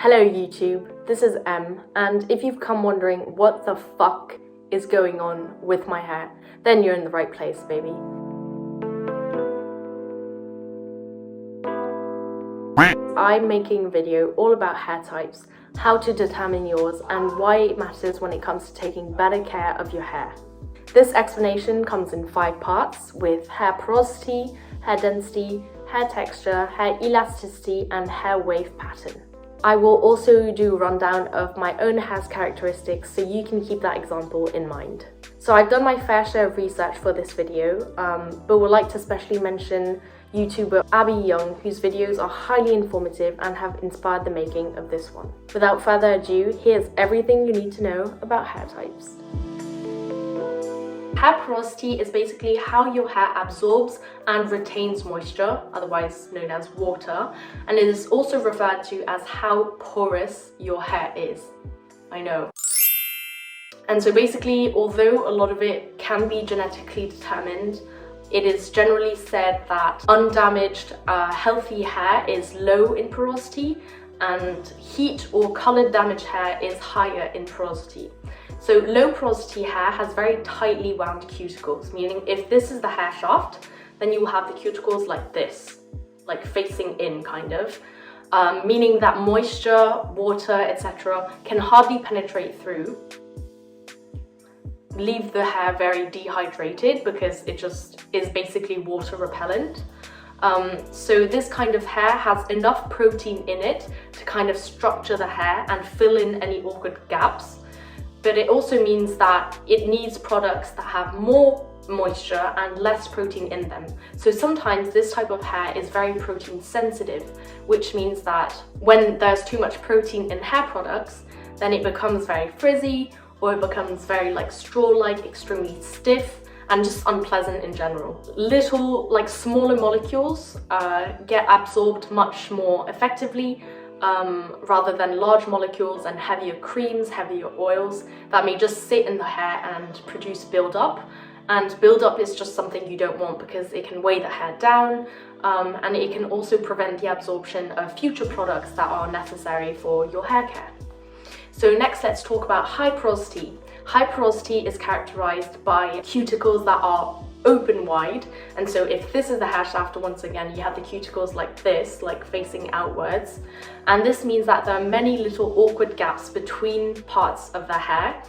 Hello YouTube, this is Em, and if you've come wondering what the fuck is going on with my hair, then you're in the right place, baby. I'm making a video all about hair types, how to determine yours, and why it matters when it comes to taking better care of your hair. This explanation comes in 5 parts, with hair porosity, hair density, hair texture, hair elasticity, and hair wave pattern. I will also do a rundown of my own hair's characteristics so you can keep that example in mind. So I've done my fair share of research for this video, but would like to especially mention YouTuber Abby Young, whose videos are highly informative and have inspired the making of this one. Without further ado, here's everything you need to know about hair types. Hair porosity is basically how your hair absorbs and retains moisture, otherwise known as water, and it is also referred to as how porous your hair is. I know. And so basically, although a lot of it can be genetically determined, it is generally said that undamaged, healthy hair is low in porosity, and heat or colored damaged hair is higher in porosity. So low porosity hair has very tightly wound cuticles, meaning if this is the hair shaft, then you will have the cuticles like this, like facing in kind of, meaning that moisture, water, etc. can hardly penetrate through, leave the hair very dehydrated because it just is basically water repellent. So this kind of hair has enough protein in it to kind of structure the hair and fill in any awkward gaps. But it also means that it needs products that have more moisture and less protein in them. So sometimes this type of hair is very protein sensitive, which means that when there's too much protein in hair products, then it becomes very frizzy, or it becomes very like straw-like, extremely stiff, and just unpleasant in general. Little, like smaller molecules get absorbed much more effectively, rather than large molecules and heavier creams, heavier oils that may just sit in the hair and produce build-up. And build-up is just something you don't want because it can weigh the hair down, and it can also prevent the absorption of future products that are necessary for your hair care. So next, let's talk about high porosity. High porosity is characterized by cuticles that are open wide, and so if this is the hair shaft, once again you have the cuticles like this, like facing outwards, and this means that there are many little awkward gaps between parts of the hair,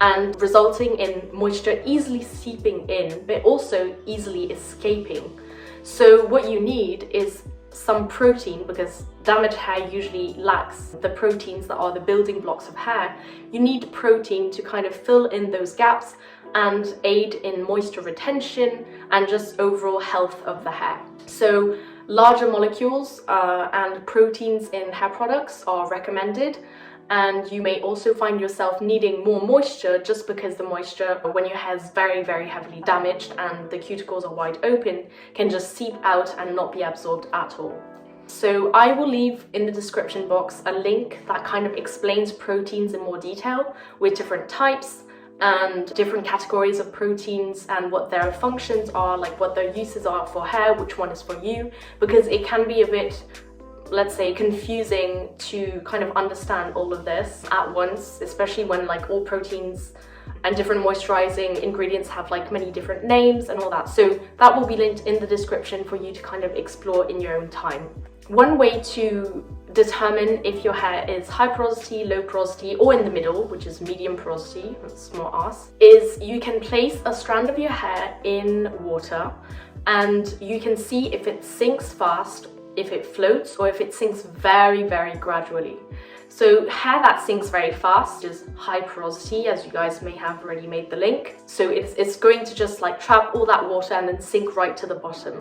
and resulting in moisture easily seeping in but also easily escaping. So what you need is some protein, because damaged hair usually lacks the proteins that are the building blocks of hair. You need protein to kind of fill in those gaps and aid in moisture retention and just overall health of the hair. So larger molecules and proteins in hair products are recommended, and you may also find yourself needing more moisture just because the moisture, when your hair is very, very heavily damaged and the cuticles are wide open, can just seep out and not be absorbed at all. So I will leave in the description box a link that kind of explains proteins in more detail with different types and different categories of proteins and what their functions are, like what their uses are for hair, which one is for you, because it can be a bit, let's say, confusing to kind of understand all of this at once, especially when like all proteins and different moisturizing ingredients have like many different names and all that. So that will be linked in the description for you to kind of explore in your own time. One way to determine if your hair is high porosity, low porosity, or in the middle, which is medium porosity, small ass, is you can place a strand of your hair in water and you can see if it sinks fast, if it floats, or if it sinks very, very gradually. So hair that sinks very fast is high porosity, as you guys may have already made the link. So it's going to just like trap all that water and then sink right to the bottom.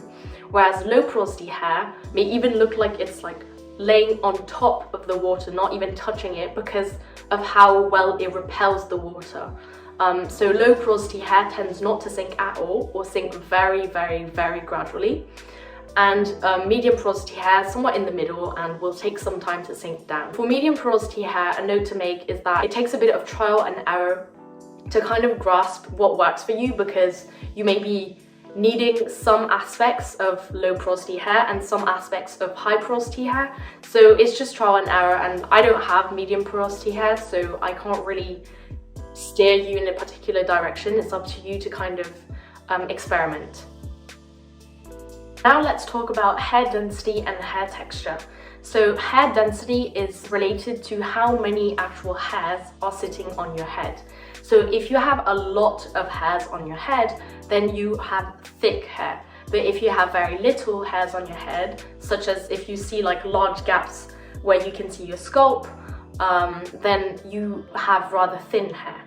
Whereas low porosity hair may even look like it's like laying on top of the water, not even touching it, because of how well it repels the water. So low porosity hair tends not to sink at all, or sink very, very, very gradually. And medium porosity hair somewhat in the middle and will take some time to sink down. For medium porosity hair, a note to make is that it takes a bit of trial and error to kind of grasp what works for you, because you may be needing some aspects of low porosity hair and some aspects of high porosity hair. So it's just trial and error, and I don't have medium porosity hair, so I can't really steer you in a particular direction. It's up to you to kind of experiment. Now let's talk about hair density and hair texture. So hair density is related to how many actual hairs are sitting on your head. So if you have a lot of hairs on your head, then you have thick hair. But if you have very little hairs on your head, such as if you see like large gaps where you can see your scalp, then you have rather thin hair.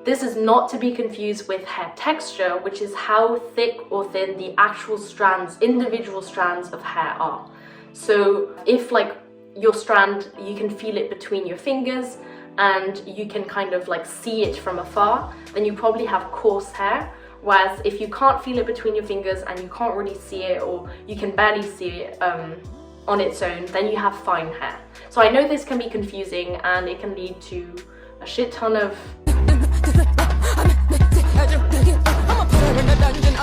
This is not to be confused with hair texture, which is how thick or thin the actual strands, individual strands of hair are. So if like your strand, you can feel it between your fingers and you can kind of like see it from afar, then you probably have coarse hair. Whereas if you can't feel it between your fingers and you can't really see it, or you can barely see it on its own, then you have fine hair. So I know this can be confusing and it can lead to a shit ton of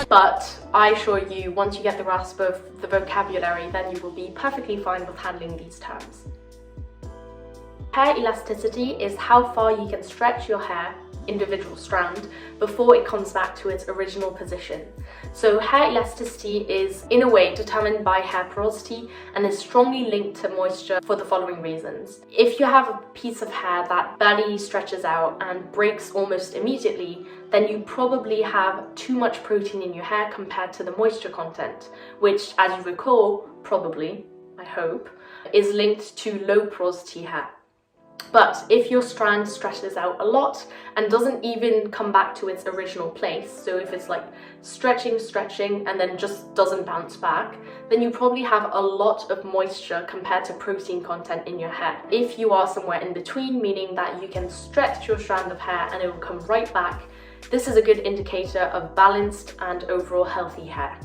but I assure you, once you get the grasp of the vocabulary, then you will be perfectly fine with handling these terms. Hair elasticity is how far you can stretch your hair, individual strand, before it comes back to its original position. So hair elasticity is in a way determined by hair porosity and is strongly linked to moisture for the following reasons. If you have a piece of hair that barely stretches out and breaks almost immediately, then you probably have too much protein in your hair compared to the moisture content, which, as you recall, probably, I hope, is linked to low porosity hair. But if your strand stretches out a lot and doesn't even come back to its original place, so if it's like stretching and then just doesn't bounce back, then you probably have a lot of moisture compared to protein content in your hair. If you are somewhere in between, meaning that you can stretch your strand of hair and it will come right back, this is a good indicator of balanced and overall healthy hair.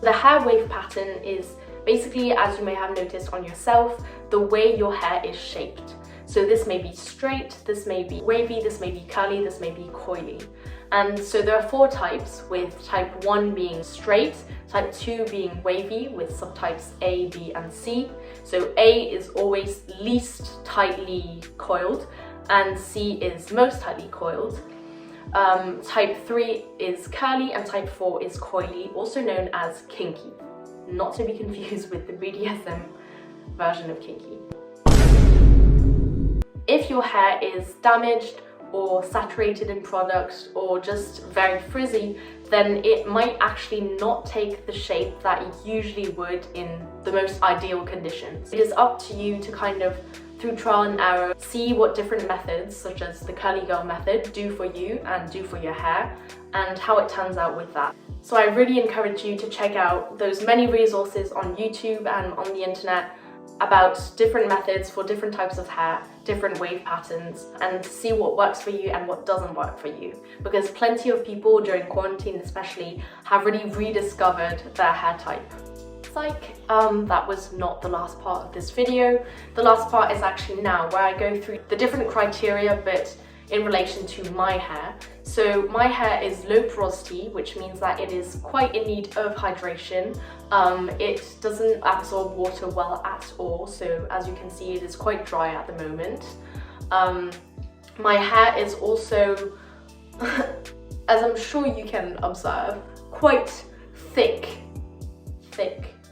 The hair wave pattern is basically, as you may have noticed on yourself, the way your hair is shaped. So this may be straight, this may be wavy, this may be curly, this may be coily. And so there are 4 types, with type 1 being straight, type 2 being wavy, with subtypes A, B and C. So A is always least tightly coiled and C is most tightly coiled. Type 3 is curly and type 4 is coily, also known as kinky. Not to be confused with the BDSM version of kinky. If your hair is damaged or saturated in product or just very frizzy, then it might actually not take the shape that it usually would in the most ideal conditions. It is up to you to kind of, through trial and error, see what different methods, such as the curly girl method, do for you and do for your hair, and how it turns out with that. So I really encourage you to check out those many resources on YouTube and on the internet about different methods for different types of hair, different wave patterns, and see what works for you and what doesn't work for you. Because plenty of people, during quarantine especially, have really rediscovered their hair type. Psych, that was not the last part of this video. The last part is actually now, where I go through the different criteria, but in relation to my hair. So my hair is low porosity, which means that it is quite in need of hydration. It doesn't absorb water well at all, so as you can see, it is quite dry at the moment. My hair is also, as I'm sure you can observe, quite thick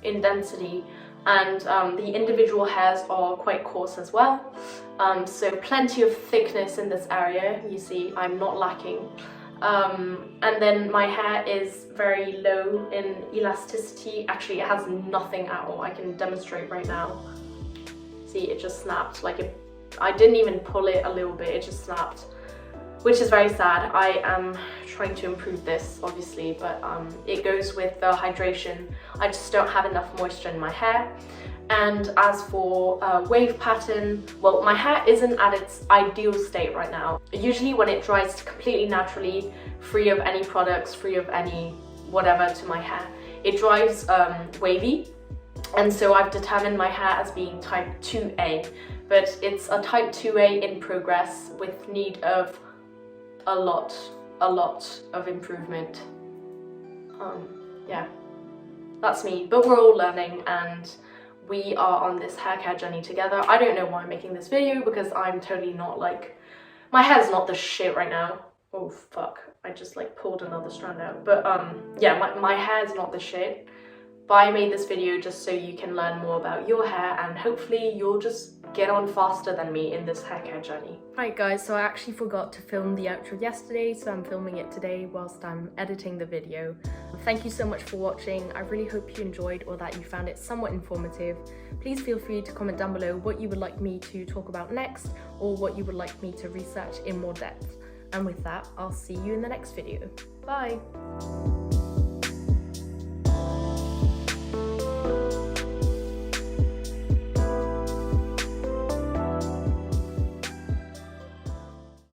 in density, and the individual hairs are quite coarse as well. So plenty of thickness in this area. You see, I'm not lacking. And then my hair is very low in elasticity. Actually, it has nothing at all. I can demonstrate right now. See, it just snapped. I didn't even pull it a little bit, it just snapped, which is very sad. I am trying to improve this, obviously, but it goes with the hydration. I just don't have enough moisture in my hair. And as for wave pattern, well, my hair isn't at its ideal state right now. Usually when it dries completely naturally, free of any products, free of any whatever to my hair, it dries wavy. And so I've determined my hair as being type 2A, but it's a type 2A in progress with need of a lot of improvement. Yeah, that's me, but we're all learning and we are on this hair care journey together. I don't know why I'm making this video because I'm totally not like, my hair's not the shit right now. Oh fuck, I just like pulled another strand out. But yeah, my hair's not the shit. But I made this video just so you can learn more about your hair and hopefully you'll just get on faster than me in this hair care journey. Right guys, so I actually forgot to film the outro yesterday, so I'm filming it today whilst I'm editing the video. Thank you so much for watching. I really hope you enjoyed or that you found it somewhat informative. Please feel free to comment down below what you would like me to talk about next or what you would like me to research in more depth. And with that, I'll see you in the next video. Bye!